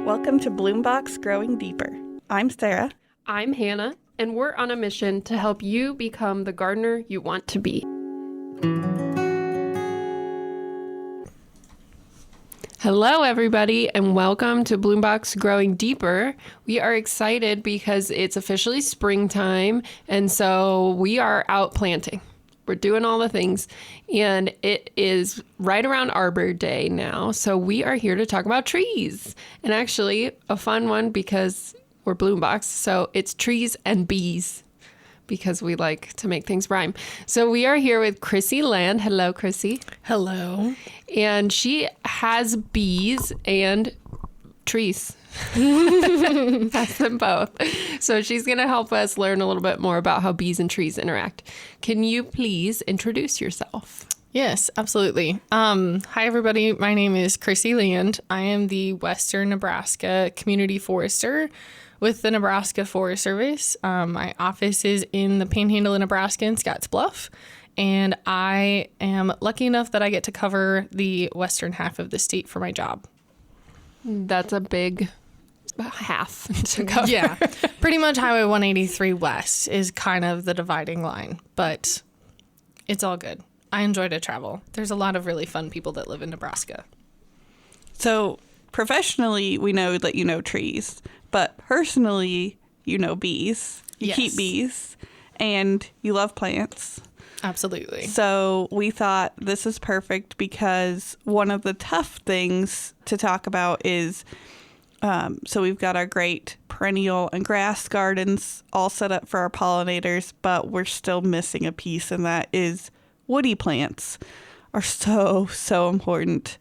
Welcome to Bloombox Growing Deeper. I'm Sarah. I'm Hannah, and we're on a mission to help you become the gardener you want to be. Hello, everybody, and welcome to Bloombox Growing Deeper. We are excited because it's officially springtime, and so we are out planting. We're doing all the things, and it is right around Arbor Day now, so we are here to talk about trees. And actually, a fun one because we're Bloombox, so it's trees and bees, because we like to make things rhyme. So we are here with Chrissy Land. Hello, Chrissy. Hello. And she has bees and trees. Has them both. So she's going to help us learn a little bit more about how bees and trees interact. Can you please introduce yourself? Yes, absolutely. Hi, everybody. My name is Chrissy Land. I am the Western Nebraska Community Forester with the Nebraska Forest Service. My office is in the Panhandle of Nebraska in Scottsbluff, and I am lucky enough that I get to cover the western half of the state for my job. That's a big half to cover. Yeah, pretty much Highway 183 West is kind of the dividing line, but it's all good. I enjoy to travel. There's a lot of really fun people that live in Nebraska. So professionally, we know that you know trees, but personally, you know bees. You keep bees, and you love plants. Absolutely. So we thought this is perfect because one of the tough things to talk about is, so we've got our great perennial and grass gardens all set up for our pollinators, but we're still missing a piece, and that is woody plants are so important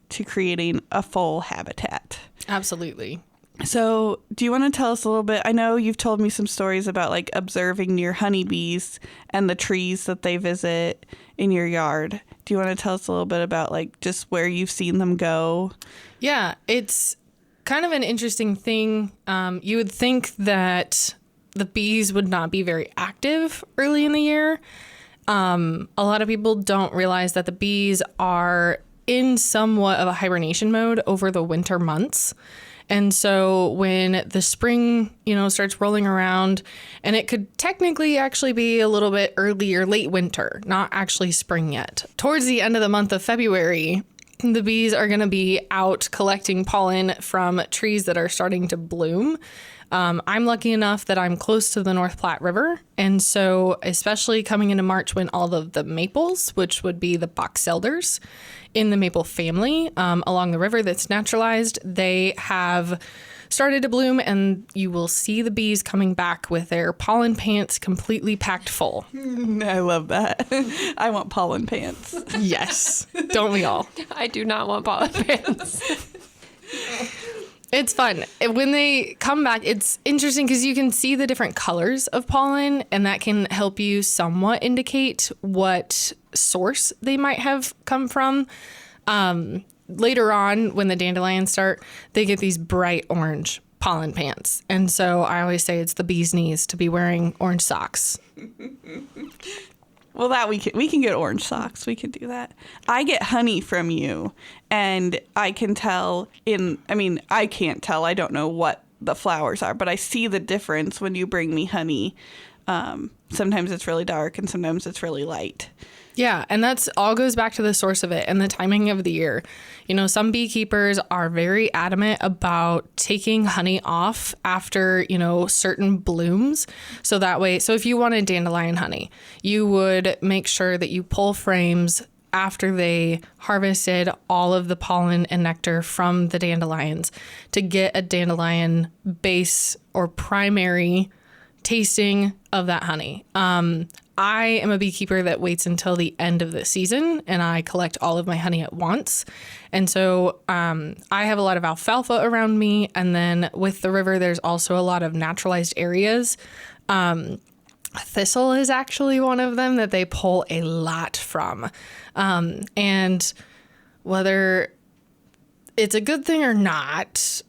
to creating a full habitat. Absolutely. So do you want to tell us a little bit? I know you've told me some stories about like observing your honeybees and the trees that they visit in your yard. Do you want to tell us a little bit about like just where you've seen them go? Yeah, it's kind of an interesting thing. You would think that the bees would not be very active early in the year. A lot of people don't realize that the bees are in somewhat of a hibernation mode over the winter months. And so when the spring, starts rolling around, and it could technically actually be a little bit early or late winter, not actually spring yet. Towards the end of the month of February, the bees are going to be out collecting pollen from trees that are starting to bloom. I'm lucky enough that I'm close to the North Platte River. And so especially coming into March when all of the maples, which would be the box elders in the maple family along the river that's naturalized, they have started to bloom, and you will see the bees coming back with their pollen pants completely packed full. I love that. I want pollen pants. Yes. Don't we all? I do not want pollen pants. It's fun. When they come back, it's interesting because you can see the different colors of pollen, and that can help you somewhat indicate what source they might have come from. Later on, when the dandelions start, they get these bright orange pollen pants. And so I always say it's the bee's knees to be wearing orange socks. Well, that we can get orange socks. We can do that. I get honey from you, and I can tell I can't tell. I don't know what the flowers are, but I see the difference when you bring me honey. Sometimes it's really dark, and sometimes it's really light. Yeah, and that's all goes back to the source of it and the timing of the year. Some beekeepers are very adamant about taking honey off after, certain blooms. So that way, if you wanted dandelion honey, you would make sure that you pull frames after they harvested all of the pollen and nectar from the dandelions to get a dandelion base or primary tasting of that honey. I am a beekeeper that waits until the end of the season, and I collect all of my honey at once. And so I have a lot of alfalfa around me. And then with the river, there's also a lot of naturalized areas. Thistle is actually one of them that they pull a lot from. And whether it's a good thing or not,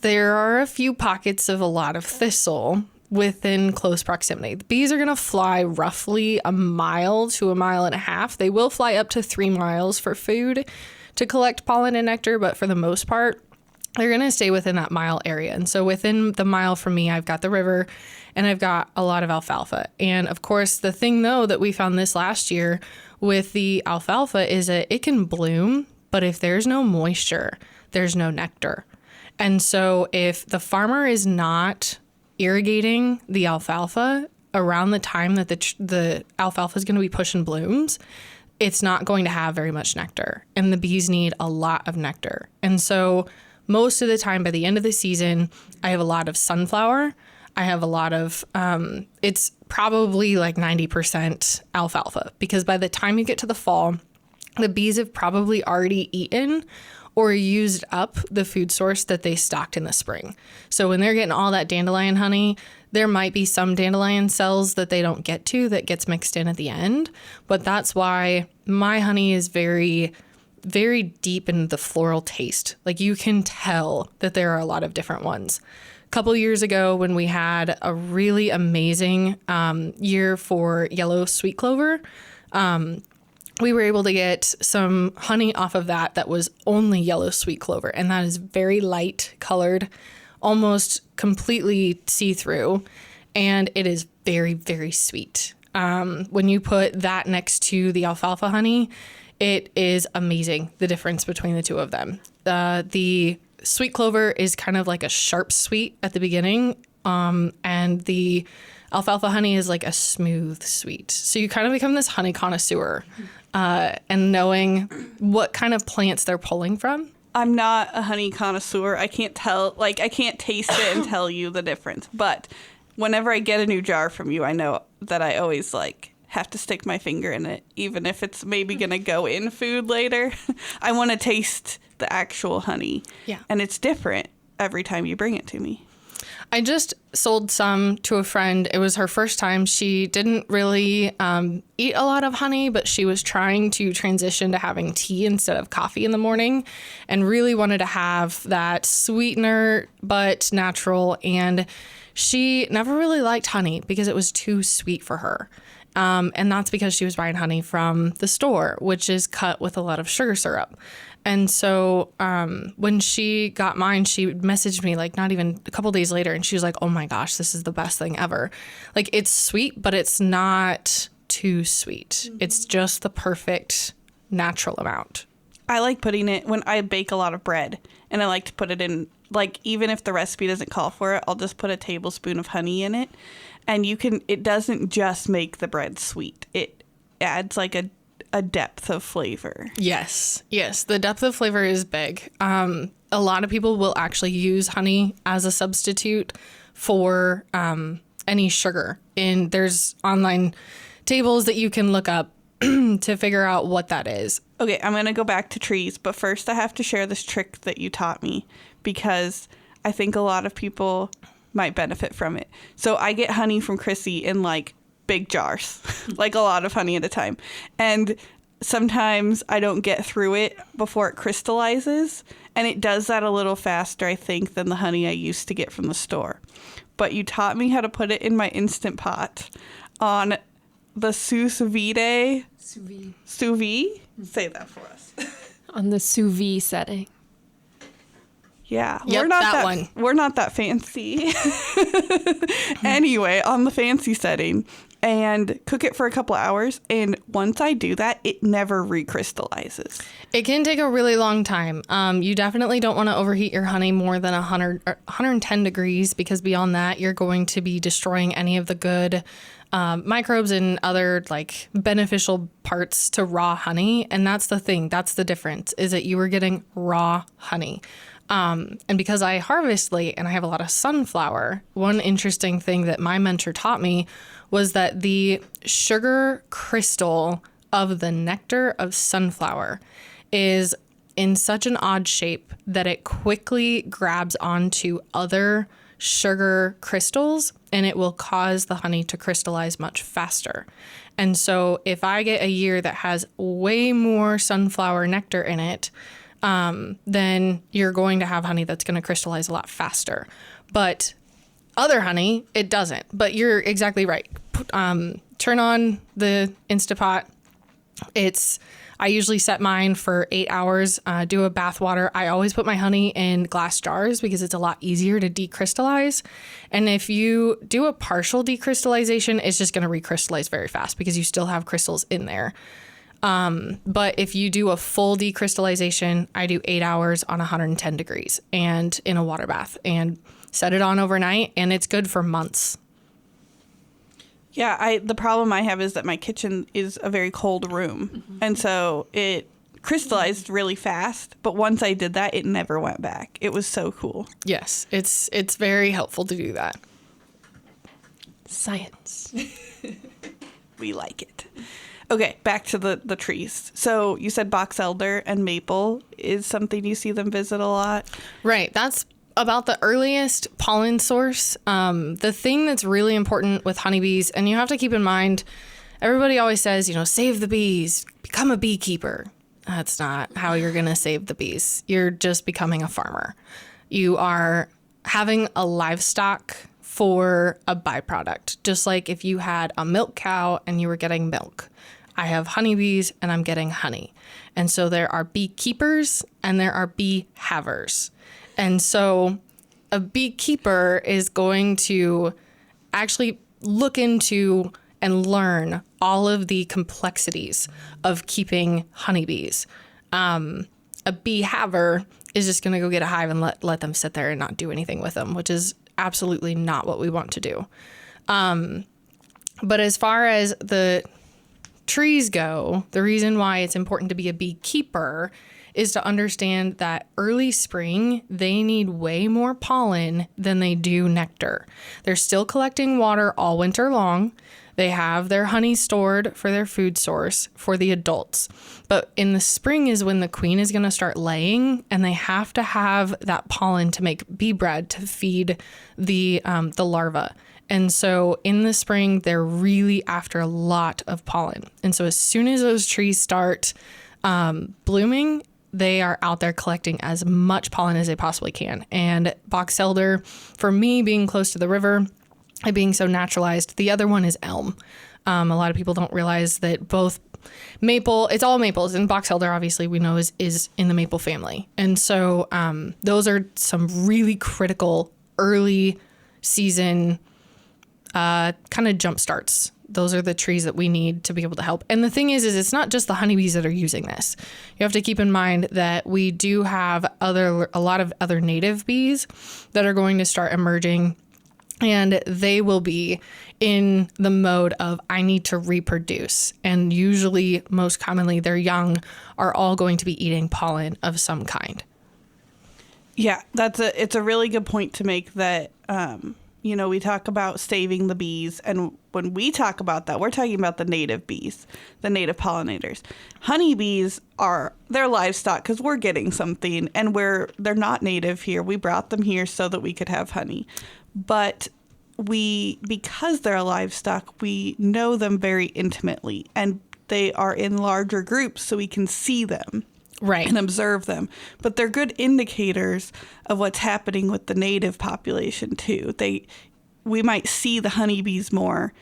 there are a few pockets of a lot of thistle within close proximity. The bees are going to fly roughly a mile to a mile and a half. They will fly up to 3 miles for food to collect pollen and nectar, but for the most part, they're going to stay within that mile area. And so within the mile from me, I've got the river and I've got a lot of alfalfa. And of course, the thing though that we found this last year with the alfalfa is that it can bloom, but if there's no moisture, there's no nectar. And so if the farmer is not irrigating the alfalfa around the time that the alfalfa is going to be pushing blooms, it's not going to have very much nectar. And the bees need a lot of nectar. And so most of the time by the end of the season, I have a lot of sunflower. I have a lot of, it's probably like 90% alfalfa, because by the time you get to the fall, the bees have probably already eaten or used up the food source that they stocked in the spring. So when they're getting all that dandelion honey, there might be some dandelion cells that they don't get to that gets mixed in at the end. But that's why my honey is very, very deep in the floral taste. Like you can tell that there are a lot of different ones. A couple years ago when we had a really amazing year for yellow sweet clover, we were able to get some honey off of that was only yellow sweet clover. And that is very light colored, almost completely see-through. And it is very, very sweet. When you put that next to the alfalfa honey, it is amazing, the difference between the two of them. The sweet clover is kind of like a sharp sweet at the beginning, and the alfalfa honey is like a smooth sweet. So you kind of become this honey connoisseur, and knowing what kind of plants they're pulling from. I'm not a honey connoisseur. I can't tell, like, I can't taste it and tell you the difference. But whenever I get a new jar from you, I know that I always, like, have to stick my finger in it, even if it's maybe going to go in food later. I want to taste the actual honey. Yeah. And it's different every time you bring it to me. I just sold some to a friend. It was her first time. She didn't really eat a lot of honey, but she was trying to transition to having tea instead of coffee in the morning and really wanted to have that sweetener, but natural. And she never really liked honey because it was too sweet for her. And that's because she was buying honey from the store, which is cut with a lot of sugar syrup. And so when she got mine, she messaged me like not even a couple days later. And she was like, oh my gosh, this is the best thing ever. Like it's sweet, but it's not too sweet. Mm-hmm. It's just the perfect natural amount. I like putting it when I bake a lot of bread, and I like to put it in, like, even if the recipe doesn't call for it, I'll just put a tablespoon of honey in it. And it doesn't just make the bread sweet. It adds like a depth of flavor. Yes. The depth of flavor is big. A lot of people will actually use honey as a substitute for any sugar. And there's online tables that you can look up to figure out what that is. Okay, I'm going to go back to trees, but first I have to share this trick that you taught me because I think a lot of people might benefit from it. So I get honey from Chrissy in like big jars, like a lot of honey at a time. And sometimes I don't get through it before it crystallizes. And it does that a little faster, I think, than the honey I used to get from the store. But you taught me how to put it in my Instant Pot on the sous vide. Sous vide? Say that for us. On the sous vide setting. Yeah, yep, we're not that fancy. Anyway, on the fancy setting, and cook it for a couple of hours. And once I do that, it never recrystallizes. It can take a really long time. You definitely don't want to overheat your honey more than 110 degrees, because beyond that, you're going to be destroying any of the good microbes and other like beneficial parts to raw honey. And that's the thing. That's the difference, is that you were getting raw honey. And because I harvest late and I have a lot of sunflower, one interesting thing that my mentor taught me was that the sugar crystal of the nectar of sunflower is in such an odd shape that it quickly grabs onto other sugar crystals, and it will cause the honey to crystallize much faster. And so if I get a year that has way more sunflower nectar in it, then you're going to have honey that's going to crystallize a lot faster. But other honey, it doesn't. But you're exactly right. Turn on the Instapot. It's I usually set mine for 8 hours, do a bath water. I always put my honey in glass jars because it's a lot easier to decrystallize. And if you do a partial decrystallization, it's just going to recrystallize very fast because you still have crystals in there. But if you do a full decrystallization, I do 8 hours on 110 degrees and in a water bath and set it on overnight, and it's good for months. Yeah, the problem I have is that my kitchen is a very cold room. And so it crystallized really fast. But once I did that, it never went back. It was so cool. Yes, it's very helpful to do that. Science. We like it. Okay, back to the trees. So you said box elder and maple is something you see them visit a lot. Right. That's about the earliest pollen source. The thing that's really important with honeybees, and you have to keep in mind, everybody always says, save the bees, become a beekeeper. That's not how you're going to save the bees. You're just becoming a farmer. You are having a livestock for a byproduct, just like if you had a milk cow and you were getting milk. I have honeybees and I'm getting honey. And so there are beekeepers and there are bee havers. And so a beekeeper is going to actually look into and learn all of the complexities of keeping honeybees. A bee haver is just going to go get a hive and let them sit there and not do anything with them, which is absolutely not what we want to do. But as far as the trees go, the reason why it's important to be a beekeeper is to understand that early spring, they need way more pollen than they do nectar. They're still collecting water all winter long. They have their honey stored for their food source for the adults. But in the spring is when the queen is going to start laying, and they have to have that pollen to make bee bread to feed the larva. And so in the spring, they're really after a lot of pollen. And so as soon as those trees start blooming, they are out there collecting as much pollen as they possibly can. And box elder, for me, being close to the river, it being so naturalized, the other one is elm. A lot of people don't realize that both maple, it's all maples, and box elder, obviously, we know is in the maple family. And so those are some really critical early season kind of jump starts. Those are the trees that we need to be able to help. And the thing is it's not just the honeybees that are using this. You have to keep in mind that we do have a lot of other native bees that are going to start emerging, and they will be in the mode of, I need to reproduce. And usually, most commonly, their young are all going to be eating pollen of some kind. Yeah, it's a really good point to make that, we talk about saving the bees, and when we talk about that, we're talking about the native bees, the native pollinators. Honeybees they're livestock because we're getting something, and they're not native here. We brought them here so that we could have honey. But because they're livestock, we know them very intimately, and they are in larger groups so we can see them. Right. And observe them. But they're good indicators of what's happening with the native population too. We might see the honeybees more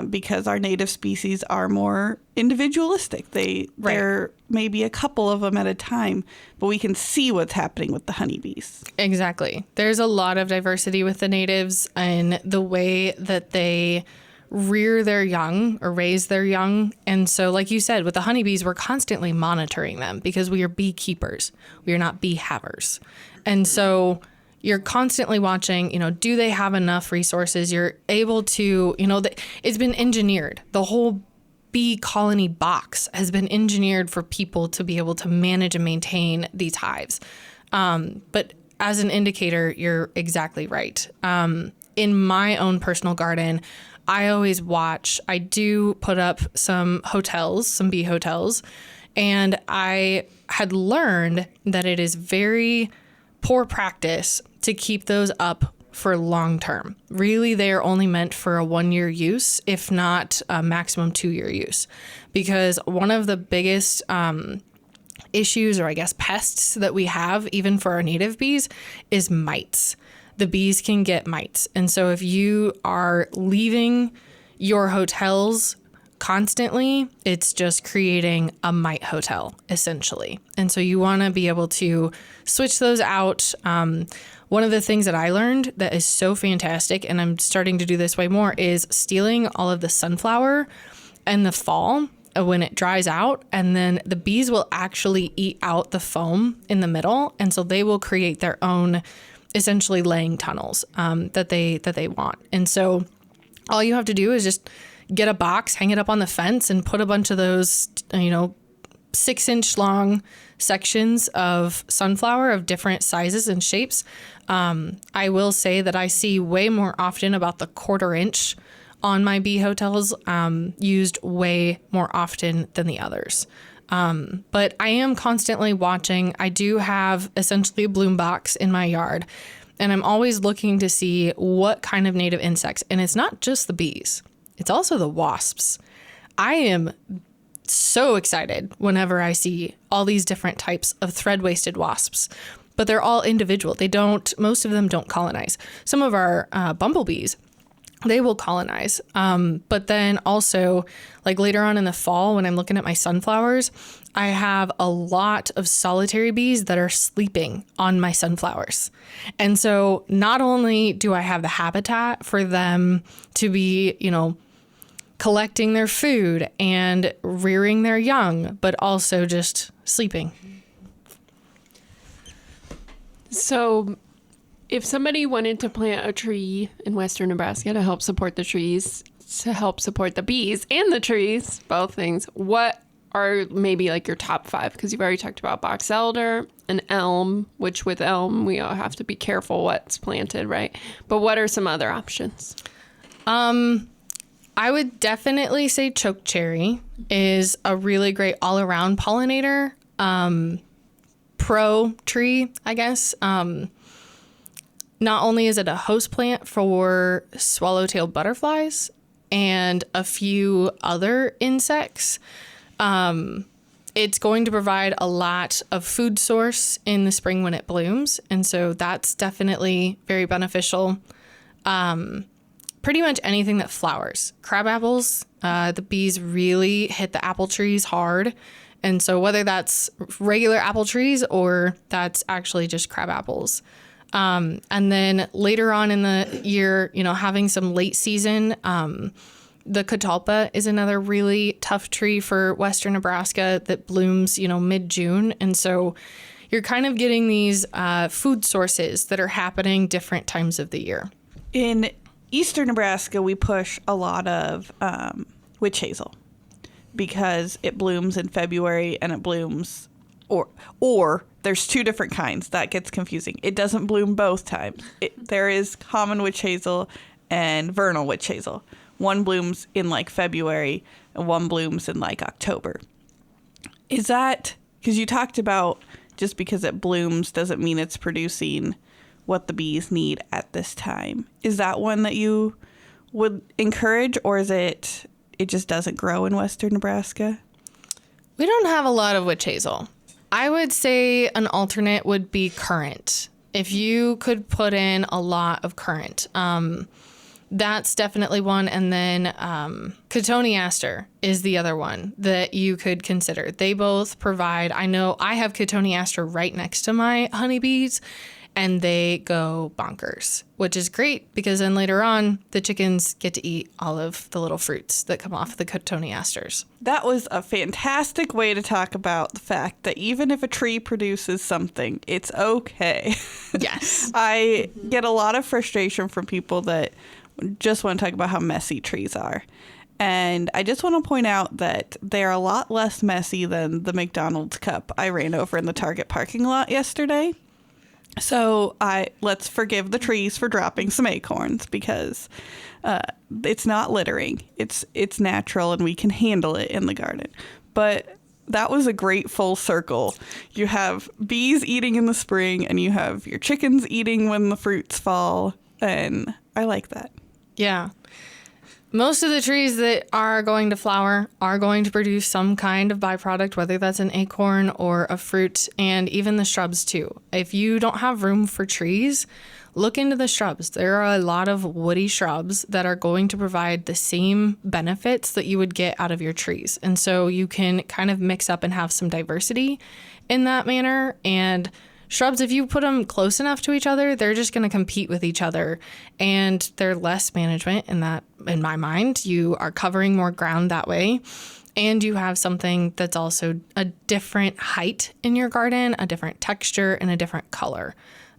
because our native species are more individualistic. There may be a couple of them at a time, but we can see what's happening with the honeybees. Exactly. There's a lot of diversity with the natives and the way that they rear their young or raise their young. And so, like you said, with the honeybees, we're constantly monitoring them because we are beekeepers. We are not bee havers. And so you're constantly watching, do they have enough resources? You're able to, it's been engineered. The whole bee colony box has been engineered for people to be able to manage and maintain these hives. But as an indicator, you're exactly right. In my own personal garden, I always watch. I do put up some bee hotels, and I had learned that it is very poor practice to keep those up for long term. Really, they are only meant for a 1-year use, if not a maximum 2-year use, because one of the biggest issues, or I guess pests that we have, even for our native bees, is mites. The bees can get mites. And so if you are leaving your hotels constantly, it's just creating a mite hotel, essentially. And so you want to be able to switch those out. One of the things that I learned that is so fantastic, and I'm starting to do this way more, is stealing all of the sunflower in the fall when it dries out, and then the bees will actually eat out the foam in the middle, and so they will create their own essentially laying tunnels that they want. And so all you have to do is just get a box, hang it up on the fence, and put a bunch of those 6-inch long sections of sunflower of different sizes and shapes. I will say that I see way more often about the 1/4 inch on my bee hotels, used way more often than the others. But I am constantly watching. I do have essentially a bloom box in my yard, and I'm always looking to see what kind of native insects. And it's not just the bees, it's also the wasps. I am so excited whenever I see all these different types of thread-waisted wasps, but they're all individual. Most of them don't colonize. Some of our bumblebees, they will colonize. But then also, like later on in the fall, when I'm looking at my sunflowers, I have a lot of solitary bees that are sleeping on my sunflowers. And so not only do I have the habitat for them to be, collecting their food and rearing their young, but also just sleeping. So if somebody wanted to plant a tree in Western Nebraska to help support the trees, to help support the bees and the trees, both things, what are maybe like your top 5? Because you've already talked about box elder and elm, which with elm, we all have to be careful what's planted, right? But what are some other options? I would definitely say chokecherry is a really great all-around pollinator, pro tree, I guess. Not only is it a host plant for swallowtail butterflies and a few other insects, it's going to provide a lot of food source in the spring when it blooms. And so that's definitely very beneficial. Pretty much anything that flowers. Crab apples, the bees really hit the apple trees hard. And so whether that's regular apple trees or that's actually just crab apples. And then later on in the year, having some late season, the catalpa is another really tough tree for Western Nebraska that blooms, mid-June. And so you're kind of getting these food sources that are happening different times of the year. In Eastern Nebraska, we push a lot of witch hazel because it blooms in February and it blooms, or there's 2 different kinds. That gets confusing. It doesn't bloom both times. There is common witch hazel and vernal witch hazel. One blooms in like February and one blooms in like October. Is that because you talked about just because it blooms doesn't mean it's producing what the bees need at this time? Is that one that you would encourage, or is it just doesn't grow in Western Nebraska? We don't have a lot of witch hazel. I would say an alternate would be currant. If you could put in a lot of currant, that's definitely one. And then cotoneaster is the other one that you could consider. They both provide, I know I have cotoneaster right next to my honeybees, and they go bonkers, which is great because then later on, the chickens get to eat all of the little fruits that come off the cotoneasters. That was a fantastic way to talk about the fact that even if a tree produces something, it's okay. Yes. I get a lot of frustration from people that just want to talk about how messy trees are. And I just want to point out that they're a lot less messy than the McDonald's cup I ran over in the Target parking lot yesterday. So let's forgive the trees for dropping some acorns because it's not littering. It's natural and we can handle it in the garden. But that was a great full circle. You have bees eating in the spring and you have your chickens eating when the fruits fall. And I like that. Yeah. Most of the trees that are going to flower are going to produce some kind of byproduct, whether that's an acorn or a fruit, and even the shrubs too. If you don't have room for trees, look into the shrubs. There are a lot of woody shrubs that are going to provide the same benefits that you would get out of your trees. And so you can kind of mix up and have some diversity in that manner. And shrubs, if you put them close enough to each other, they're just going to compete with each other, and they're less management in that, in my mind. You are covering more ground that way, and you have something that's also a different height in your garden, a different texture, and a different color.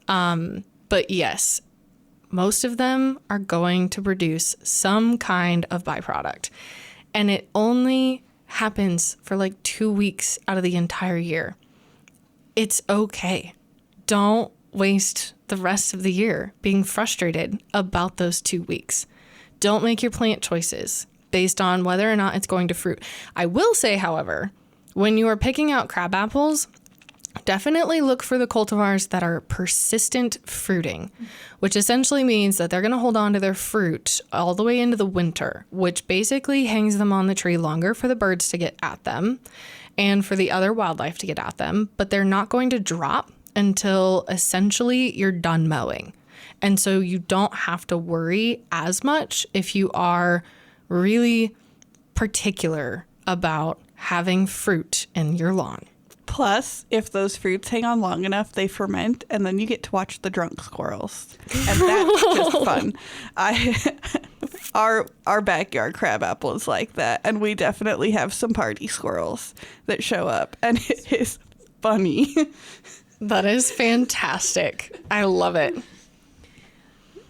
But yes, most of them are going to produce some kind of byproduct, and it only happens for like 2 weeks out of the entire year. It's okay. Don't waste the rest of the year being frustrated about those 2 weeks. Don't make your plant choices based on whether or not it's going to fruit. I will say, however, when you are picking out crab apples, definitely look for the cultivars that are persistent fruiting, which essentially means that they're going to hold on to their fruit all the way into the winter, which basically hangs them on the tree longer for the birds to get at them and for the other wildlife to get at them, but they're not going to drop until essentially you're done mowing. And so you don't have to worry as much if you are really particular about having fruit in your lawn. Plus, if those fruits hang on long enough, they ferment, and then you get to watch the drunk squirrels. And that's just fun. Our backyard crab apple is like that, and we definitely have some party squirrels that show up, and it is funny. That is fantastic. I love it.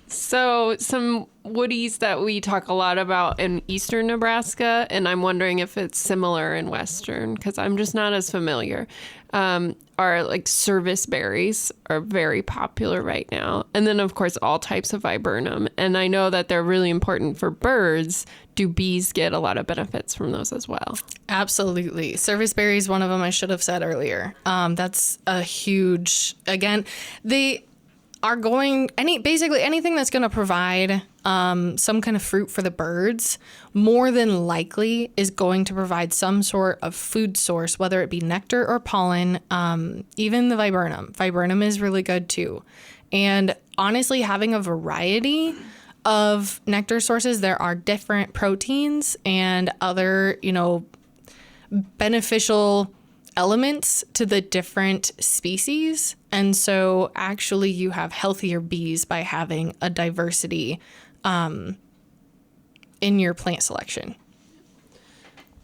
So some woodies that we talk a lot about in eastern Nebraska, and I'm wondering if it's similar in western because I'm just not as familiar, are like service berries are very popular right now. And then, of course, all types of viburnum. And I know that they're really important for birds. Do bees get a lot of benefits from those as well? Absolutely. Service berries, one of them I should have said earlier. That's a huge, again, they are going, basically anything that's going to provide some kind of fruit for the birds, more than likely is going to provide some sort of food source, whether it be nectar or pollen, even the viburnum. Viburnum is really good too. And honestly, having a variety of nectar sources, there are different proteins and other, beneficial elements to the different species. And so actually you have healthier bees by having a diversity in your plant selection.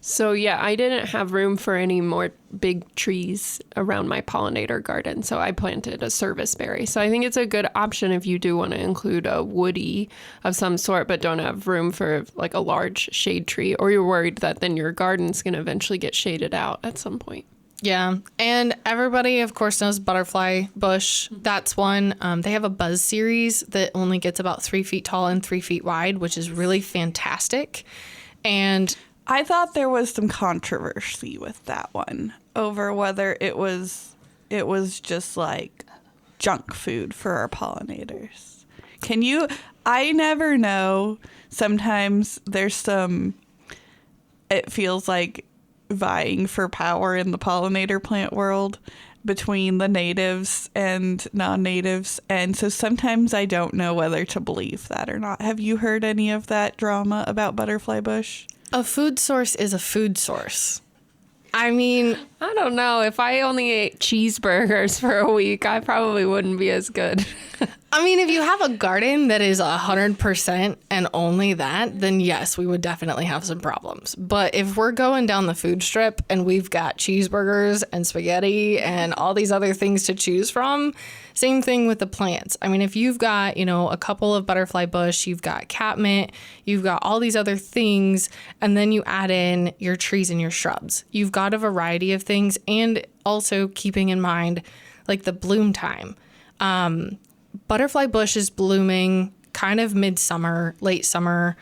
So yeah, I didn't have room for any more big trees around my pollinator garden, so I planted a service berry. So I think it's a good option if you do want to include a woody of some sort, but don't have room for like a large shade tree, or you're worried that then your garden's going to eventually get shaded out at some point. Yeah. And everybody, of course, knows butterfly bush. That's one. They have a buzz series that only gets about 3 feet tall and 3 feet wide, which is really fantastic. And I thought there was some controversy with that one over whether it was just like junk food for our pollinators. I never know. Sometimes there's it feels like vying for power in the pollinator plant world between the natives and non-natives. And so sometimes I don't know whether to believe that or not. Have you heard any of that drama about butterfly bush? A food source is a food source. I mean, I don't know. If I only ate cheeseburgers for a week, I probably wouldn't be as good. I mean, if you have a garden that is 100% and only that, then yes, we would definitely have some problems. But if we're going down the food strip and we've got cheeseburgers and spaghetti and all these other things to choose from, same thing with the plants. I mean, if you've got, a couple of butterfly bush, you've got catmint, you've got all these other things, and then you add in your trees and your shrubs. You've got a variety of things, and also keeping in mind like the bloom time. Butterfly bush is blooming kind of midsummer, late summer,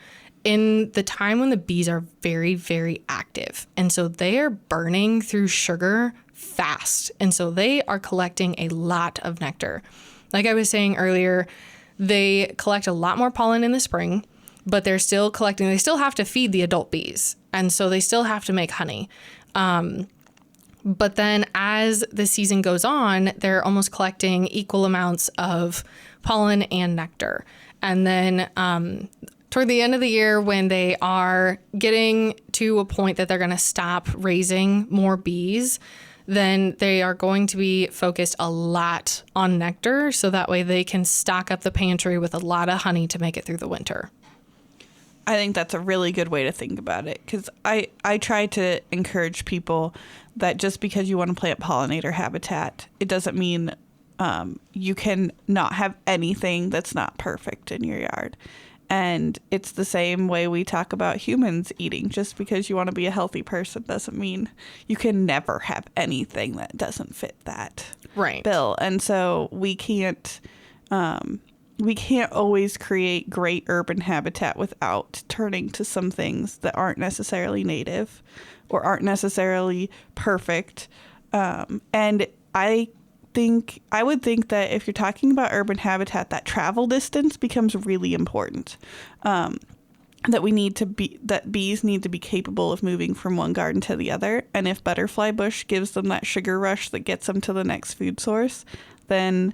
in the time when the bees are very, very active. And so they are burning through sugar fast. And so they are collecting a lot of nectar. Like I was saying earlier, they collect a lot more pollen in the spring. but they're still collecting. They still have to feed the adult bees, and so they still have to make honey. But then as the season goes on, they're almost collecting equal amounts of pollen and nectar. And then toward the end of the year, when they are getting to a point that they're going to stop raising more bees, then they are going to be focused a lot on nectar, so that way they can stock up the pantry with a lot of honey to make it through the winter. I think that's a really good way to think about it, because I try to encourage people that just because you want to plant pollinator habitat, it doesn't mean you can not have anything that's not perfect in your yard. And it's the same way we talk about humans eating. Just because you want to be a healthy person doesn't mean you can never have anything that doesn't fit that bill. And so we can't always create great urban habitat without turning to some things that aren't necessarily native or aren't necessarily perfect. And I would think that if you're talking about urban habitat, that travel distance becomes really important. That bees need to be capable of moving from one garden to the other. And if butterfly bush gives them that sugar rush that gets them to the next food source, then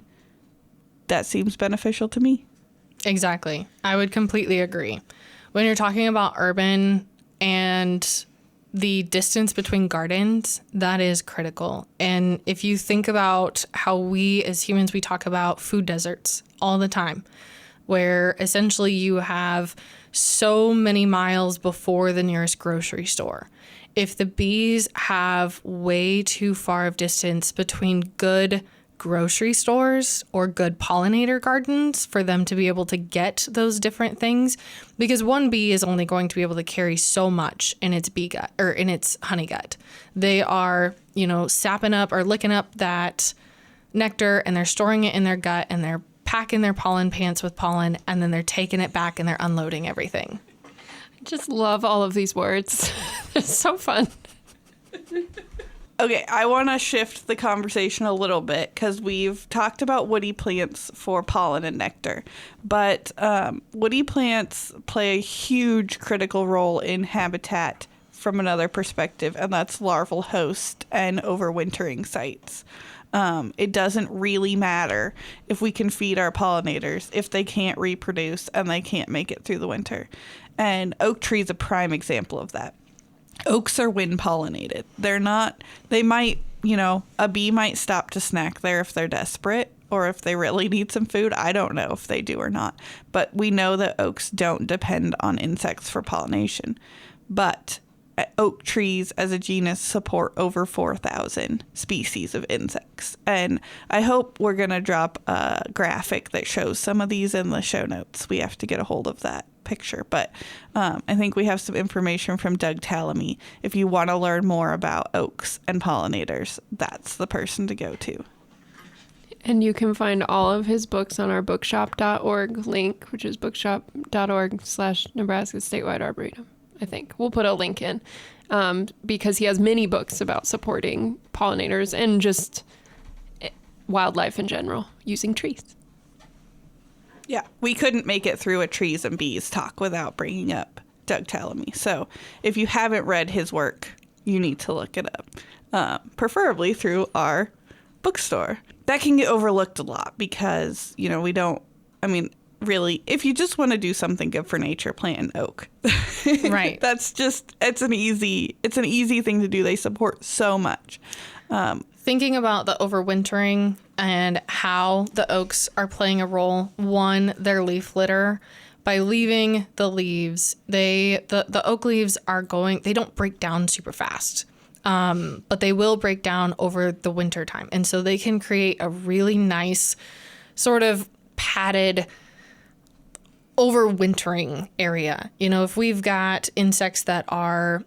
that seems beneficial to me. Exactly. I would completely agree. When you're talking about urban and the distance between gardens, that is critical. And if you think about how we as humans, we talk about food deserts all the time, where essentially you have so many miles before the nearest grocery store. If the bees have way too far of distance between good grocery stores or good pollinator gardens for them to be able to get those different things, because one bee is only going to be able to carry so much in its bee gut or in its honey gut. They are, sapping up or licking up that nectar, and they're storing it in their gut, and they're packing their pollen pants with pollen, and then they're taking it back and they're unloading everything. I just love all of these words. It's so fun. Okay, I want to shift the conversation a little bit because we've talked about woody plants for pollen and nectar, but woody plants play a huge critical role in habitat from another perspective, and that's larval host and overwintering sites. It doesn't really matter if we can feed our pollinators if they can't reproduce and they can't make it through the winter. And oak tree is a prime example of that. Oaks are wind pollinated. A bee might stop to snack there if they're desperate or if they really need some food. I don't know if they do or not, but we know that oaks don't depend on insects for pollination. But oak trees as a genus support over 4,000 species of insects. And I hope we're going to drop a graphic that shows some of these in the show notes. We have to get a hold of that picture, but I think we have some information from Doug Tallamy. If you want to learn more about oaks and pollinators, that's the person to go to. And you can find all of his books on our bookshop.org link, which is bookshop.org/Nebraska Statewide Arboretum. I think we'll put a link in because he has many books about supporting pollinators and just wildlife in general using trees. Yeah, we couldn't make it through a trees and bees talk without bringing up Doug Tallamy. So if you haven't read his work, you need to look it up, preferably through our bookstore. That can get overlooked a lot because, really, if you just want to do something good for nature, plant an oak. Right. It's an easy thing to do. They support so much. Thinking about the overwintering and how the oaks are playing a role. One, their leaf litter. By leaving the leaves, the oak leaves they don't break down super fast. But they will break down over the winter time. And so they can create a really nice sort of padded overwintering area. If we've got insects that are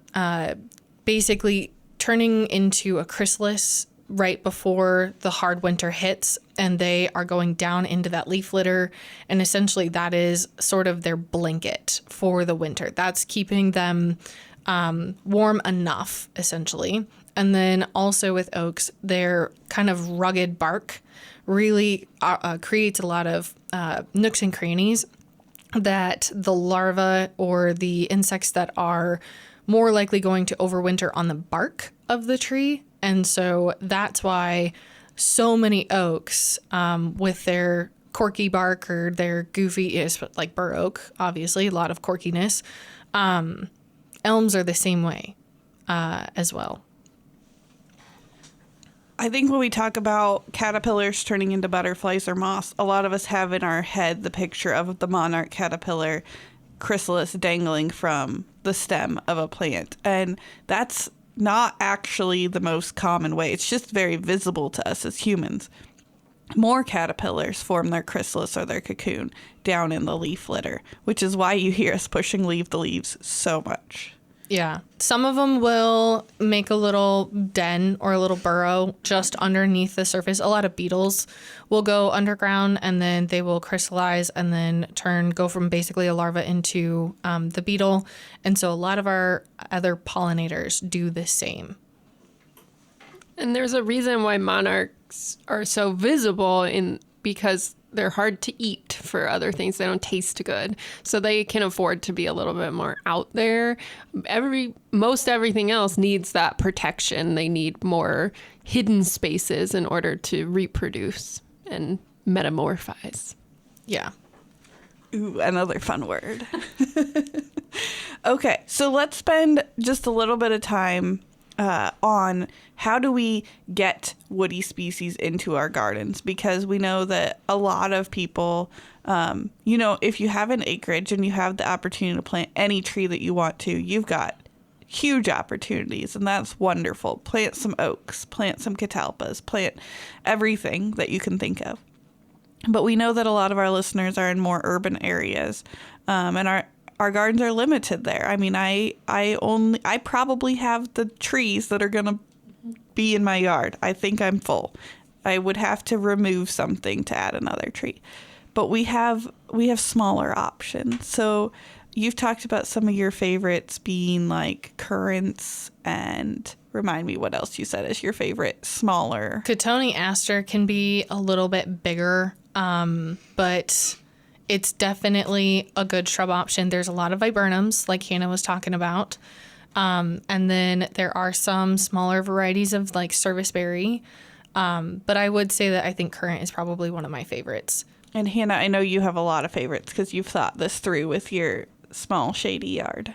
basically turning into a chrysalis right before the hard winter hits, and they are going down into that leaf litter, and essentially that is sort of their blanket for the winter. That's keeping them warm enough, essentially. And then also with oaks, their kind of rugged bark really creates a lot of nooks and crannies that the larvae or the insects that are more likely going to overwinter on the bark of the tree. And so that's why so many oaks with their corky bark or their goofy, like bur oak, obviously, a lot of corkiness. Elms are the same way as well. I think when we talk about caterpillars turning into butterflies or moths, a lot of us have in our head the picture of the monarch caterpillar chrysalis dangling from the stem of a plant. And that's not actually the most common way. It's just very visible to us as humans. More caterpillars form their chrysalis or their cocoon down in the leaf litter, which is why you hear us pushing leave the leaves so much. Yeah. Some of them will make a little den or a little burrow just underneath the surface. A lot of beetles will go underground and then they will crystallize and then go from basically a larva into the beetle. And so a lot of our other pollinators do the same. And there's a reason why monarchs are so visible because they're hard to eat for other things. They don't taste good. So they can afford to be a little bit more out there. Most everything else needs that protection. They need more hidden spaces in order to reproduce and metamorphize. Yeah. Ooh, another fun word. Okay, so let's spend just a little bit of time on how do we get woody species into our gardens, because we know that a lot of people, if you have an acreage and you have the opportunity to plant any tree that you want to, you've got huge opportunities, and that's wonderful. Plant some oaks, plant some catalpas, plant everything that you can think of. But we know that a lot of our listeners are in more urban areas, and our gardens are limited there. I mean, I probably have the trees that are going to be in my yard. I think I'm full. I would have to remove something to add another tree. But we have smaller options. So you've talked about some of your favorites being like currants, and remind me what else you said is your favorite smaller. Cotonie aster can be a little bit bigger, but it's definitely a good shrub option. There's a lot of viburnums, like Hannah was talking about. And then there are some smaller varieties of like serviceberry. But I would say that I think currant is probably one of my favorites. And Hannah, I know you have a lot of favorites because you've thought this through with your small shady yard.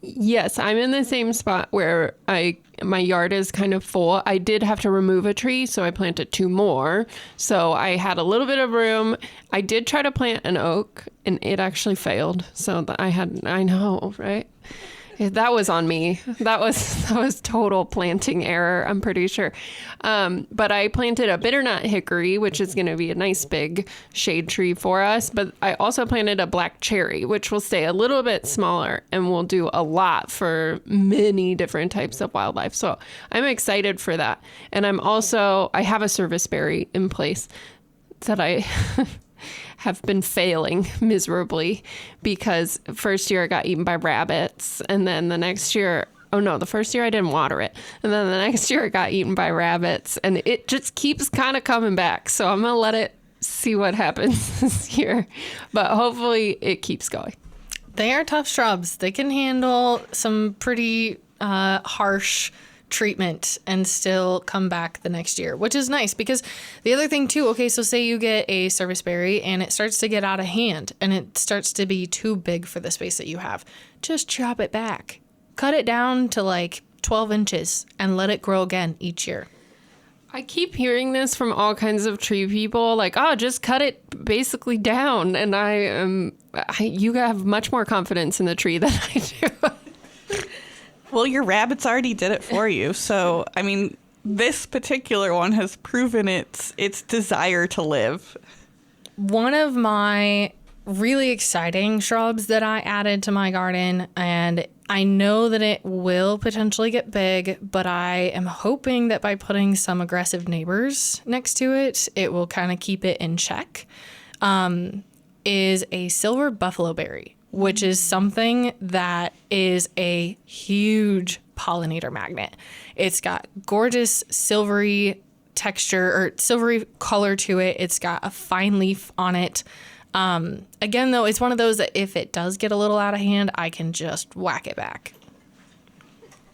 Yes, I'm in the same spot where my yard is kind of full. I did have to remove a tree, so I planted 2 more. So I had a little bit of room. I did try to plant an oak, and it actually failed. So I know, right? That was on me. That was total planting error, I'm pretty sure. But I planted a bitternut hickory, which is going to be a nice big shade tree for us. But I also planted a black cherry, which will stay a little bit smaller and will do a lot for many different types of wildlife. So I'm excited for that. And I have a serviceberry in place that I have been failing miserably because first year it got eaten by rabbits, and then the next year, the first year I didn't water it, and then the next year it got eaten by rabbits, and it just keeps kind of coming back. So I'm gonna let it see what happens this year, but hopefully it keeps going. They are tough shrubs. They can handle some pretty harsh treatment and still come back the next year, which is nice because the other thing too, okay, so say you get a serviceberry and it starts to get out of hand and it starts to be too big for the space that you have, just chop it back. Cut it down to like 12 inches and let it grow again each year. I keep hearing this from all kinds of tree people, like, just cut it basically down. And you have much more confidence in the tree than I do. Well, your rabbits already did it for you. So, I mean, this particular one has proven its desire to live. One of my really exciting shrubs that I added to my garden, and I know that it will potentially get big, but I am hoping that by putting some aggressive neighbors next to it, it will kind of keep it in check, is a silver buffalo berry, which is something that is a huge pollinator magnet. It's got gorgeous silvery texture or silvery color to it. It's got a fine leaf on it. Again, though, it's one of those that if it does get a little out of hand, I can just whack it back.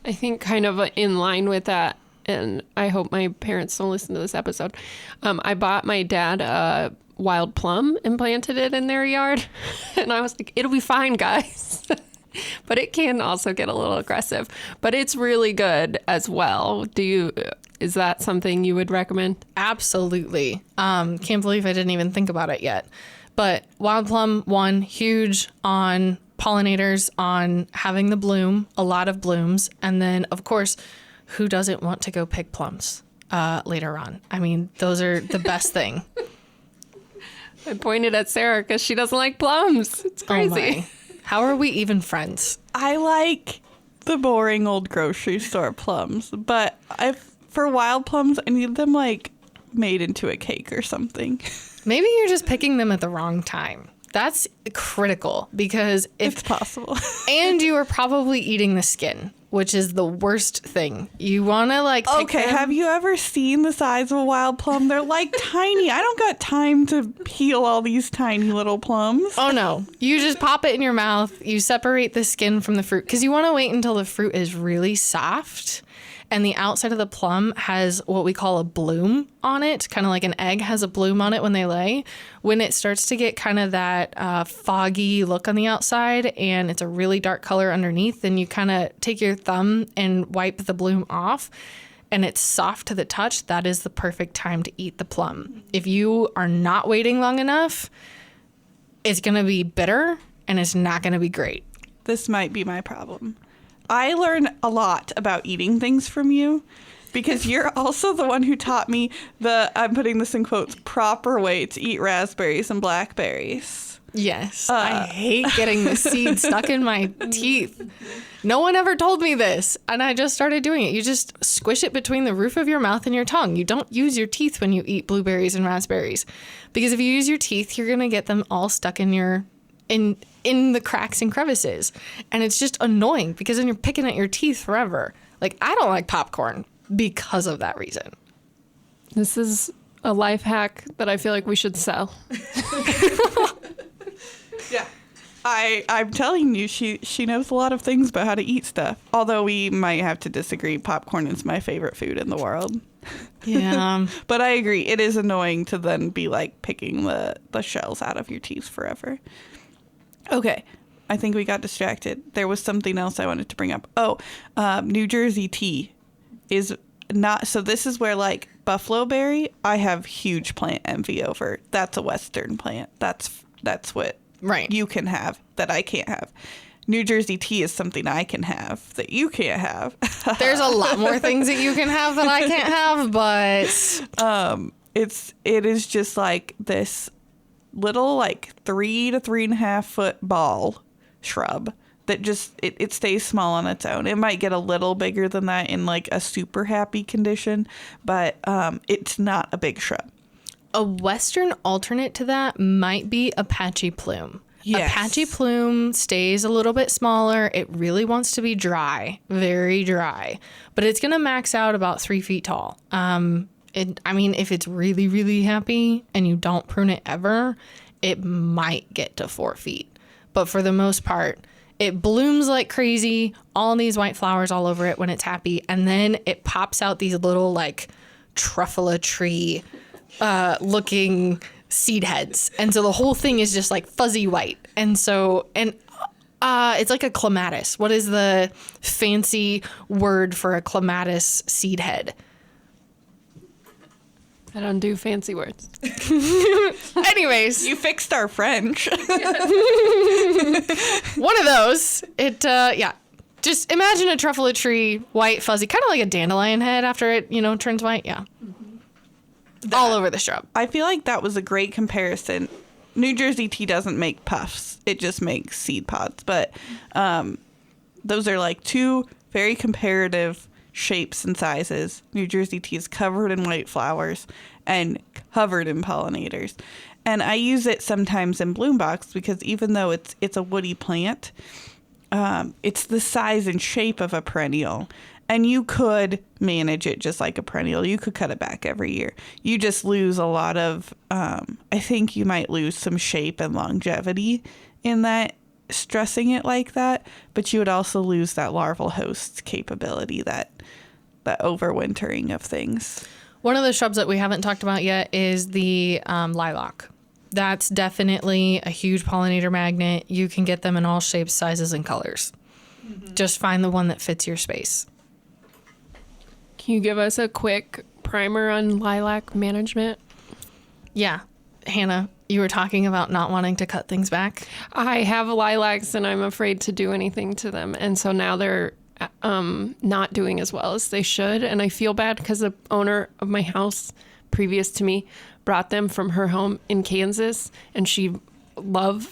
I think kind of in line with that, and I hope my parents don't listen to this episode. I bought my dad a wild plum and planted it in their yard. And I was like, it'll be fine, guys. But it can also get a little aggressive. But it's really good as well. Is that something you would recommend? Absolutely. Can't believe I didn't even think about it yet. But wild plum, one, huge on pollinators, on having the bloom, a lot of blooms. And then, of course, who doesn't want to go pick plums later on? I mean, those are the best thing. I pointed at Sarah because she doesn't like plums. It's crazy. Oh, how are we even friends? I like the boring old grocery store plums, but for wild plums, I need them like made into a cake or something. Maybe you're just picking them at the wrong time. That's critical because if it's possible. And you are probably eating the skin, which is the worst thing. You want to like pick Okay, them. have you ever seen the size of a wild plum? They're like tiny. I don't got time to peel all these tiny little plums. Oh no, you just pop it in your mouth. You separate the skin from the fruit because you want to wait until the fruit is really soft. And the outside of the plum has what we call a bloom on it, kind of like an egg has a bloom on it when they lay. When it starts to get kind of that foggy look on the outside and it's a really dark color underneath, then you kind of take your thumb and wipe the bloom off and it's soft to the touch. That is the perfect time to eat the plum. If you are not waiting long enough, it's going to be bitter and it's not going to be great. This might be my problem. I learn a lot about eating things from you because you're also the one who taught me I'm putting this in quotes, proper way to eat raspberries and blackberries. Yes. I hate getting the seed stuck in my teeth. No one ever told me this, and I just started doing it. You just squish it between the roof of your mouth and your tongue. You don't use your teeth when you eat blueberries and raspberries because if you use your teeth, you're going to get them all stuck in your in the cracks and crevices. And it's just annoying because then you're picking at your teeth forever. Like, I don't like popcorn because of that reason. This is a life hack that I feel like we should sell. Yeah. I'm telling you, she knows a lot of things about how to eat stuff. Although we might have to disagree. Popcorn is my favorite food in the world. Yeah. But I agree. It is annoying to then be like picking the shells out of your teeth forever. Okay. I think we got distracted. There was something else I wanted to bring up. New Jersey tea is not... So this is where, like, buffalo berry, I have huge plant envy over. That's a Western plant. That's what Right. you can have that I can't have. New Jersey tea is something I can have that you can't have. There's a lot more things that you can have that I can't have, but... It is just like this little like 3 to 3.5 foot ball shrub that just it stays small on its own. It might get a little bigger than that in like a super happy condition, but it's not a big shrub. A Western alternate to that might be Apache plume. Yes. Apache plume stays a little bit smaller. It really wants to be dry, very dry, but it's going to max out about 3 feet tall. If it's really, really happy and you don't prune it ever, it might get to 4 feet. But for the most part, it blooms like crazy, all these white flowers all over it when it's happy. And then it pops out these little like truffula tree looking seed heads. And so the whole thing is just like fuzzy white. And it's like a clematis. What is the fancy word for a clematis seed head? I don't do fancy words. Anyways. You fixed our French. One of those. Just imagine a truffula tree, white, fuzzy, kind of like a dandelion head after it, turns white. Yeah. All over the shrub. I feel like that was a great comparison. New Jersey tea doesn't make puffs. It just makes seed pods. But those are like two very comparative shapes and sizes. New Jersey tea is covered in white flowers and covered in pollinators. And I use it sometimes in bloom box because even though it's a woody plant, it's the size and shape of a perennial. And you could manage it just like a perennial. You could cut it back every year. You just lose a lot of, I think you might lose some shape and longevity in that, stressing it like that. But you would also lose that larval host capability, that overwintering of things. One of the shrubs that we haven't talked about yet is the lilac. That's definitely a huge pollinator magnet. You can get them in all shapes, sizes, and colors. Mm-hmm. Just find the one that fits your space. Can you give us a quick primer on lilac management? Yeah. Hannah, you were talking about not wanting to cut things back. I have lilacs and I'm afraid to do anything to them. And so now they're not doing as well as they should. And I feel bad because the owner of my house previous to me brought them from her home in Kansas, and she loves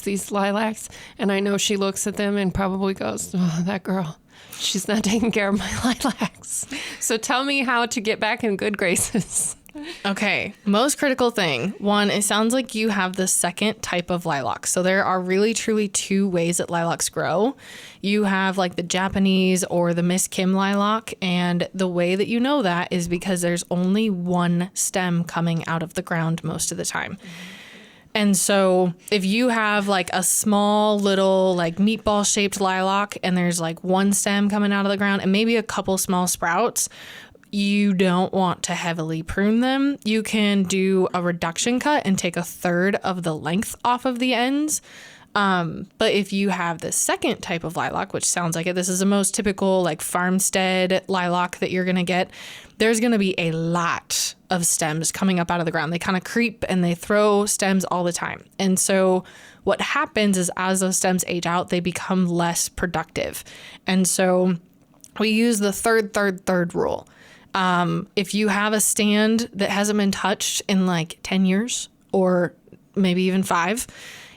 these lilacs. And I know she looks at them and probably goes, oh, that girl, she's not taking care of my lilacs. So tell me how to get back in good graces. Okay, most critical thing. One, it sounds like you have the second type of lilac. So there are really truly two ways that lilacs grow. You have like the Japanese or the Miss Kim lilac, and the way that you know that is because there's only one stem coming out of the ground most of the time. And so if you have like a small little like meatball shaped lilac and there's like one stem coming out of the ground and maybe a couple small sprouts, you don't want to heavily prune them. You can do a reduction cut and take a third of the length off of the ends. But if you have the second type of lilac, which sounds like it, this is the most typical like farmstead lilac that you're going to get. There's going to be a lot of stems coming up out of the ground. They kind of creep and they throw stems all the time. And so what happens is as those stems age out, they become less productive. And so we use the third rule. If you have a stand that hasn't been touched in like 10 years or maybe even 5,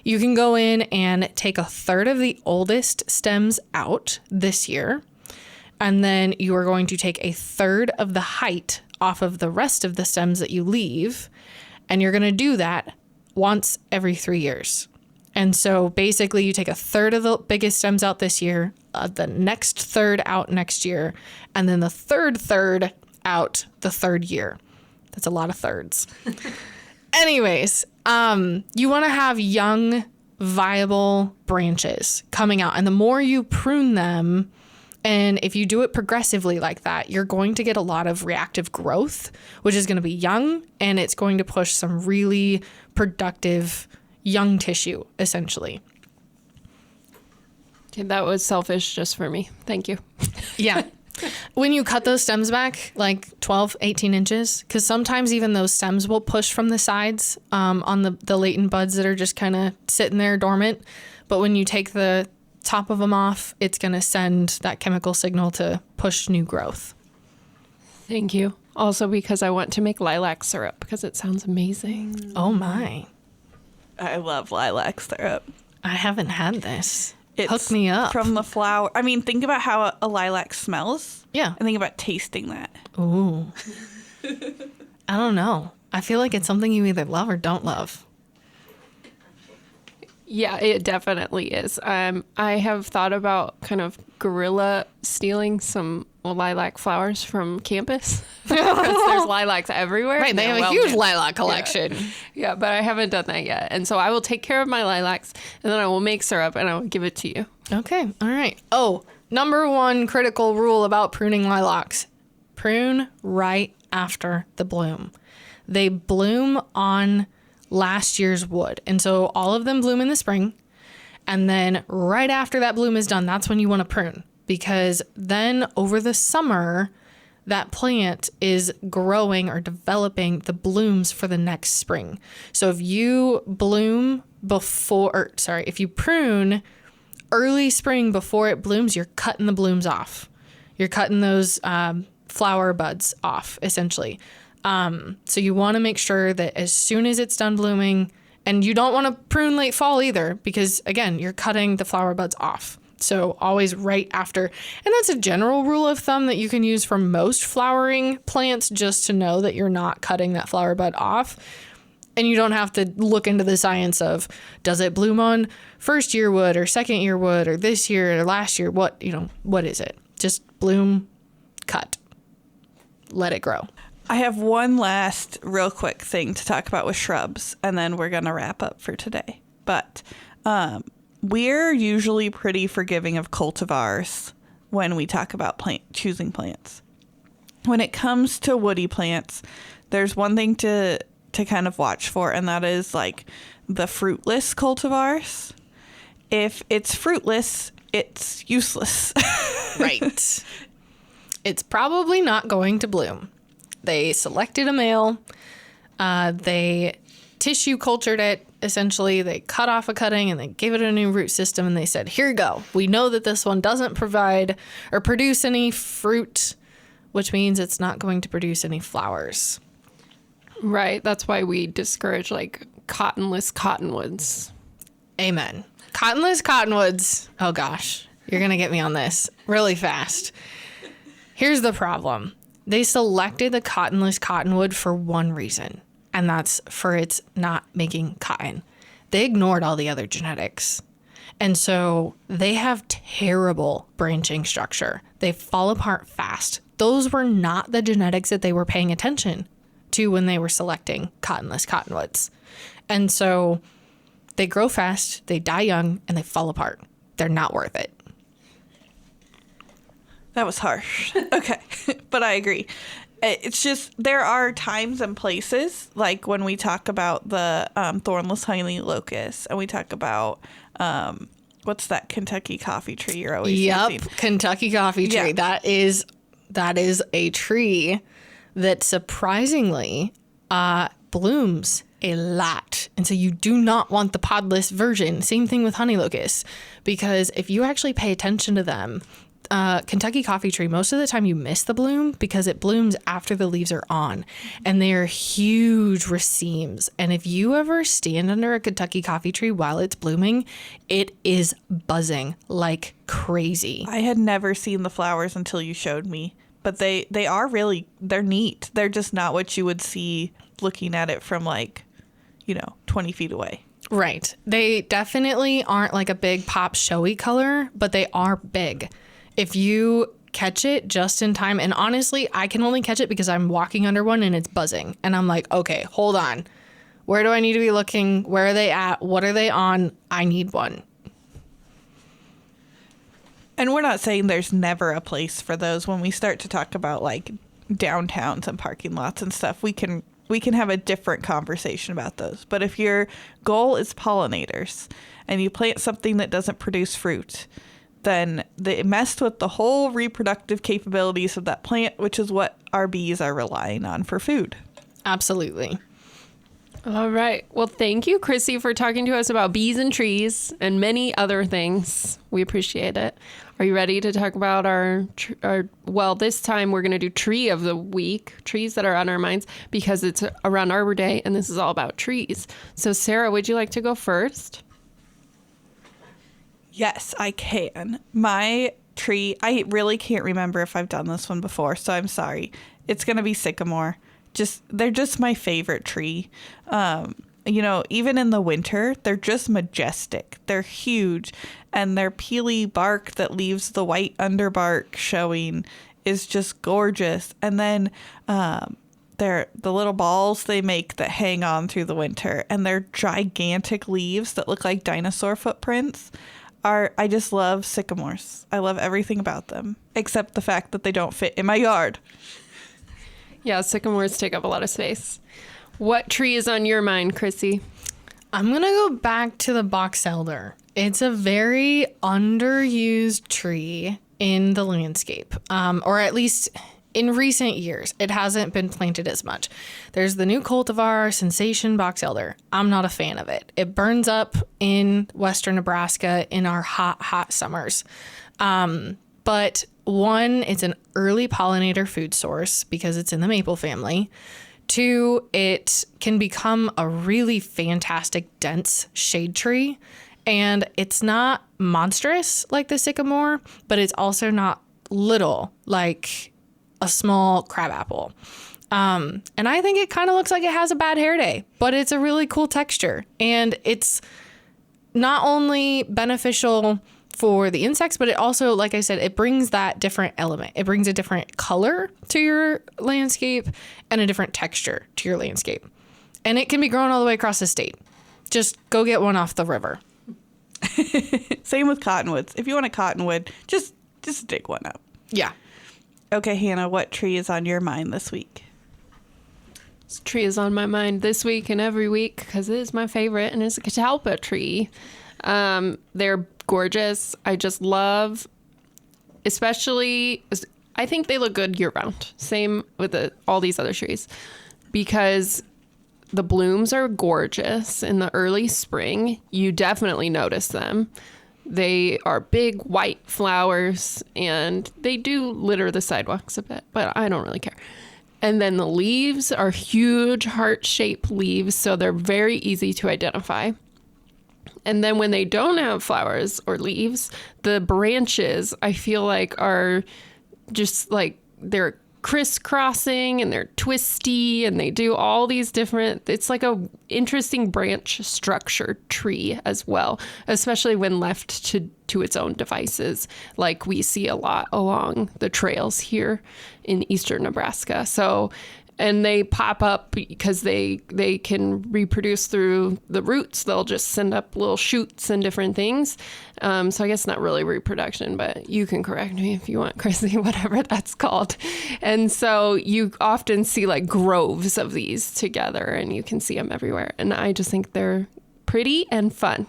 you can go in and take a third of the oldest stems out this year. And then you are going to take a third of the height off of the rest of the stems that you leave. And you're going to do that once every 3 years. And so basically you take a third of the biggest stems out this year, the next third out next year, and then the third out the third year. That's a lot of thirds. Anyways, you want to have young, viable branches coming out. And the more you prune them, and if you do it progressively like that, you're going to get a lot of reactive growth, which is going to be young, and it's going to push some really productive young tissue, essentially. Okay, that was selfish just for me. Thank you. Yeah. When you cut those stems back, like 12, 18 inches, because sometimes even those stems will push from the sides on the latent buds that are just kind of sitting there dormant. But when you take the top of them off, it's going to send that chemical signal to push new growth. Thank you. Also because I want to make lilac syrup because it sounds amazing. Oh my. I love lilac syrup. I haven't had this. It's hook me up. From the flower. I mean, think about how a lilac smells. Yeah. And think about tasting that. Ooh. I don't know. I feel like it's something you either love or don't love. Yeah, it definitely is. I have thought about kind of guerrilla stealing some lilac flowers from campus because there's lilacs everywhere. Right, they have a huge lilac collection. Yeah, but I haven't done that yet. And so I will take care of my lilacs, and then I will make syrup, and I will give it to you. Okay, all right. Oh, number one critical rule about pruning lilacs. Prune right after the bloom. They bloom on last year's wood. And so all of them bloom in the spring. And then right after that bloom is done, that's when you want to prune. Because then over the summer, that plant is growing or developing the blooms for the next spring. So if you if you prune early spring before it blooms, you're cutting the blooms off. You're cutting those flower buds off, essentially. So you want to make sure that as soon as it's done blooming, and you don't want to prune late fall either, because again, you're cutting the flower buds off. So always right after. And that's a general rule of thumb that you can use for most flowering plants, just to know that you're not cutting that flower bud off. And you don't have to look into the science of, does it bloom on first year wood or second year wood or this year or last year? What is it? Just bloom, cut, let it grow. I have one last real quick thing to talk about with shrubs, and then we're going to wrap up for today. But we're usually pretty forgiving of cultivars when we talk about choosing plants. When it comes to woody plants, there's one thing to kind of watch for, and that is like the fruitless cultivars. If it's fruitless, it's useless. Right. It's probably not going to bloom. They selected a male. They tissue cultured it. Essentially, they cut off a cutting and they gave it a new root system. And they said, here you go. We know that this one doesn't provide or produce any fruit, which means it's not going to produce any flowers. Right. That's why we discourage like cottonless cottonwoods. Amen. Cottonless cottonwoods. Oh, gosh. You're going to get me on this really fast. Here's the problem. They selected the cottonless cottonwood for one reason, and that's for its not making cotton. They ignored all the other genetics. And so they have terrible branching structure. They fall apart fast. Those were not the genetics that they were paying attention to when they were selecting cottonless cottonwoods. And so they grow fast, they die young, and they fall apart. They're not worth it. That was harsh. Okay. But I agree. It's just there are times and places, like when we talk about the thornless honey locust, and we talk about what's that Kentucky coffee tree you're always using? Kentucky coffee tree. Yeah. That is a tree that surprisingly blooms a lot. And so you do not want the podless version. Same thing with honey locusts, because if you actually pay attention to them, Kentucky coffee tree, most of the time you miss the bloom because it blooms after the leaves are on, and they're huge racemes. And if you ever stand under a Kentucky coffee tree while it's blooming, it is buzzing like crazy. I had never seen the flowers until you showed me, but they're neat. They're just not what you would see looking at it from 20 feet away. Right. They definitely aren't like a big pop showy color, but they are big. If you catch it just in time, and honestly, I can only catch it because I'm walking under one and it's buzzing. And I'm like, okay, hold on. Where do I need to be looking? Where are they at? What are they on? I need one. And we're not saying there's never a place for those. When we start to talk about like downtowns and parking lots and stuff, we can have a different conversation about those. But if your goal is pollinators and you plant something that doesn't produce fruit, then they messed with the whole reproductive capabilities of that plant, which is what our bees are relying on for food. Absolutely. All right. Well, thank you, Chrissy, for talking to us about bees and trees and many other things. We appreciate it. Are you ready to talk about this time we're going to do tree of the week, trees that are on our minds, because it's around Arbor Day and this is all about trees. So Sarah, would you like to go first? Yes, I can. My tree, I really can't remember if I've done this one before, so I'm sorry. It's going to be sycamore. They're just my favorite tree. Even in the winter, they're just majestic. They're huge, and their peely bark that leaves the white underbark showing is just gorgeous. And then the little balls they make that hang on through the winter, and their gigantic leaves that look like dinosaur footprints. I just love sycamores. I love everything about them, except the fact that they don't fit in my yard. Yeah, sycamores take up a lot of space. What tree is on your mind, Chrissy? I'm going to go back to the box elder. It's a very underused tree in the landscape, or at least in recent years. It hasn't been planted as much. There's the new cultivar, Sensation box elder. I'm not a fan of it. It burns up in western Nebraska in our hot summers. But one, it's an early pollinator food source because it's in the maple family. Two, it can become a really fantastic dense shade tree. And it's not monstrous like the sycamore, but it's also not little like a small crabapple. And I think it kind of looks like it has a bad hair day, but it's a really cool texture. And it's not only beneficial for the insects, but it also, like I said, it brings that different element. It brings a different color to your landscape and a different texture to your landscape. And it can be grown all the way across the state. Just go get one off the river. Same with cottonwoods. If you want a cottonwood, just dig one up. Yeah. Okay, Hannah, what tree is on your mind this week? This tree is on my mind this week and every week because it is my favorite, and it's a catalpa tree. They're gorgeous. I just love, especially, I think they look good year round. Same with all these other trees, because the blooms are gorgeous in the early spring. You definitely notice them. They are big white flowers, and they do litter the sidewalks a bit, but I don't really care. And then the leaves are huge heart-shaped leaves, so they're very easy to identify. And then when they don't have flowers or leaves, the branches, I feel like, are just like they're crisscrossing and they're twisty, and they do all these different, it's like a interesting branch structure tree as well, especially when left to its own devices, like we see a lot along the trails here in eastern Nebraska. So, and they pop up because they can reproduce through the roots. They'll just send up little shoots and different things. So I guess not really reproduction, but you can correct me if you want, Chrissy, whatever that's called. And so you often see like groves of these together, and you can see them everywhere. And I just think they're pretty and fun.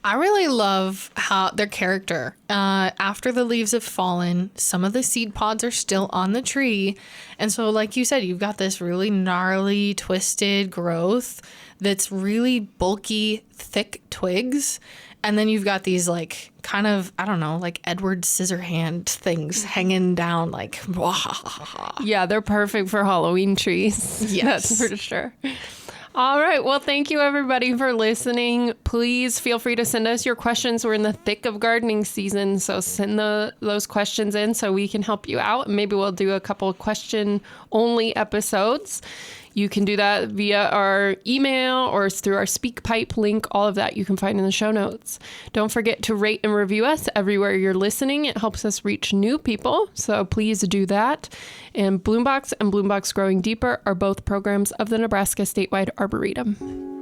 I really love how their character. After the leaves have fallen, some of the seed pods are still on the tree. And so, like you said, you've got this really gnarly, twisted growth that's really bulky, thick twigs. And then you've got these like kind of, I don't know, like Edward Scissorhand things hanging down like, yeah, they're perfect for Halloween trees. Yes. That's for sure. All right. Well, thank you, everybody, for listening. Please feel free to send us your questions. We're in the thick of gardening season, so send those questions in so we can help you out. And maybe we'll do a couple of question-only episodes. You can do that via our email or through our SpeakPipe link. All of that you can find in the show notes. Don't forget to rate and review us everywhere you're listening. It helps us reach new people, so please do that. And Bloombox and Bloombox Growing Deeper are both programs of the Nebraska Statewide Arboretum.